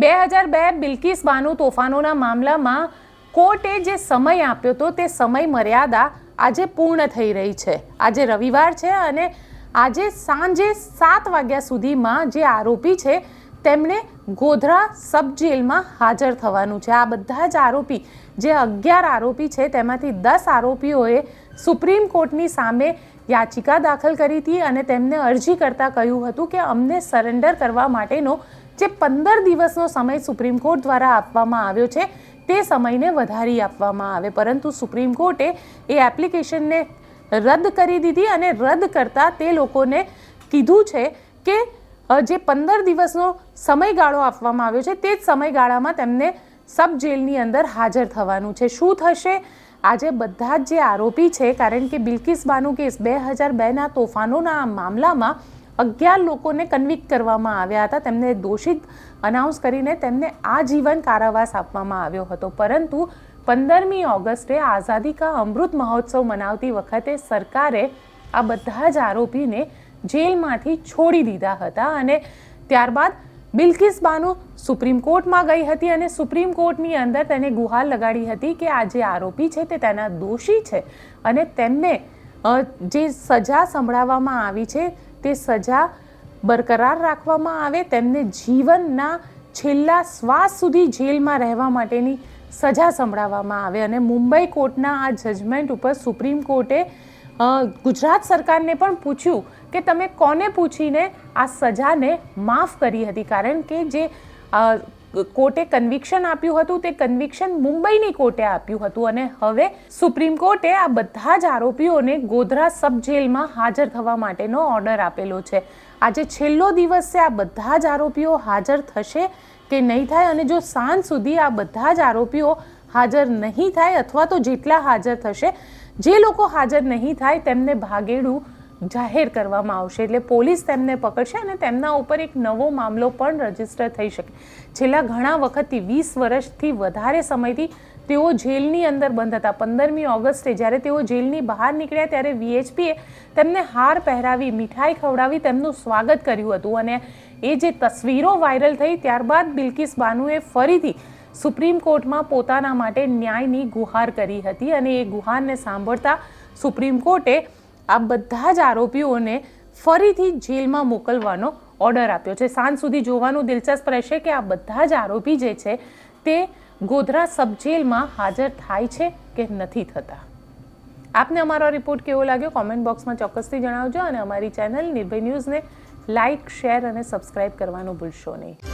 2002 બિલ્કિસ બાનુ તોફાનોના મામલામાં કોર્ટે જે સમય આપ્યો હતો તે સમય મર્યાદા આજે પૂર્ણ થઈ રહી છે। આજે રવિવાર છે અને આજે સાંજે 7 વાગ્યા સુધીમાં જે આરોપી છે તેમણે ગોધરા સબ જેલમાં હાજર થવાનું છે। આ બધા જ આરોપી જે 11 આરોપી છે તેમાંથી 10 આરોપીઓએ સુપ્રીમ કોર્ટની સામે યાચિકા દાખલ કરી હતી અને તેમને અરજી કરતા કહ્યું હતું કે અમને સરેન્ડર કરવા માટેનો જે 15 દિવસનો સમય સુપ્રીમ કોર્ટ દ્વારા આપવામાં આવ્યો છે તે સમયને વધારી આપવામાં આવે, પરંતુ સુપ્રીમ કોર્ટે એ એપ્લિકેશનને રદ કરી દીધી અને રદ કરતા તે લોકોને કીધું છે કે જે 15 દિવસનો સમયગાળો આપવામાં આવ્યો છે તે જ સમયગાળામાં તેમને સબ જેલની અંદર હાજર થવાનું છે। શું થશે આજે બધા જ જે આરોપી છે, કારણ કે બિલ્કિસ બાનુ કેસ 2002ના તોફાનોના આ મામલામાં 11 લોકોને કન્વિક્ટ કરવામાં આવ્યા હતા, તેમને દોષિત અનાઉન્સ કરીને તેમને આજીવન કારાવાસ આપવામાં આવ્યો હતો, પરંતુ 15મી ઓગસ્ટે આઝાદી કા અમૃત મહોત્સવ મનાવતી વખતે સરકારે આ બધા જ આરોપીને જેલમાંથી છોડી દીધા હતા અને ત્યારબાદ બિલ્કિસ બાનુ સુપ્રીમ કોર્ટમાં ગઈ હતી અને સુપ્રીમ કોર્ટની અંદર તેને ગુહાર લગાડી હતી કે આ જે આરોપી છે તે તેના દોષી છે અને તેમને જે સજા સંભળાવવામાં આવી છે તે સજા બરકરાર રાખવામાં આવે, તેમને જીવનના છેલ્લા શ્વાસ સુધી જેલમાં રહેવા માટેની સજા સંભળાવવામાં આવે। અને મુંબઈ કોર્ટના આ જજમેન્ટ ઉપર સુપ્રીમ કોર્ટે ગુજરાત સરકારને પણ પૂછ્યું કે તમે કોને પૂછીને આ સજાને માફ કરી હતી, કારણ કે જે કોર્ટે કન્વિક્શન આપ્યું હતું તે કન્વિક્શન મુંબઈની કોર્ટે આપ્યું હતું અને હવે સુપ્રીમ કોર્ટે આ બધા જ આરોપીઓને ગોધરા સબ જેલમાં હાજર થવા માટેનો ઓર્ડર આપેલો છે। આજે છેલ્લો દિવસ છે, આ બધા જ આરોપીઓ હાજર થશે કે નહીં થાય, અને જો સાંજ સુધી આ બધા જ આરોપીઓ હાજર નહીં થાય અથવા તો જેટલા હાજર થશે, જે લોકો હાજર નહીં થાય તેમને ભાગેડું જાહેર કરવામાં આવશે, એટલે પોલીસ તેમને પકડશે અને તેમના ઉપર એક નવો મામલો પણ રજીસ્ટર થઈ શકે। છેલ્લા ઘણા વખતથી 20 વર્ષથી વધારે સમયથી તેઓ જેલની અંદર બંધ હતા। 15મી ઓગસ્ટે જ્યારે તેઓ જેલની બહાર નીકળ્યા ત્યારે વીએચપીએ તેમને હાર પહેરાવી, મીઠાઈ ખવડાવી તેમનું સ્વાગત કર્યું હતું અને એ જે તસવીરો વાયરલ થઈ ત્યારબાદ બિલ્કિસ બાનુએ ફરીથી સુપ્રીમ કોર્ટમાં પોતાના માટે ન્યાયની ગુહાર કરી હતી અને એ ગુહારને સાંભળતા સુપ્રીમ કોર્ટે આ બધા જ આરોપીઓને ફરીથી જેલમાં મોકલવાનો ઓર્ડર આપ્યો છે। સાંજ સુધી જોવાનું દિલચસ્પ રહેશે કે આ બધા જ આરોપી જે છે તે ગોધરા સબ જેલમાં હાજર થાય છે કે નથી થતા। આપને અમારો રિપોર્ટ કેવો લાગ્યો કોમેન્ટ બોક્સમાં ચોક્કસથી જણાવજો અને અમારી ચેનલ નિર્ભય ન્યૂઝને લાઇક, શેર અને સબસ્ક્રાઇબ કરવાનું ભૂલશો નહીં।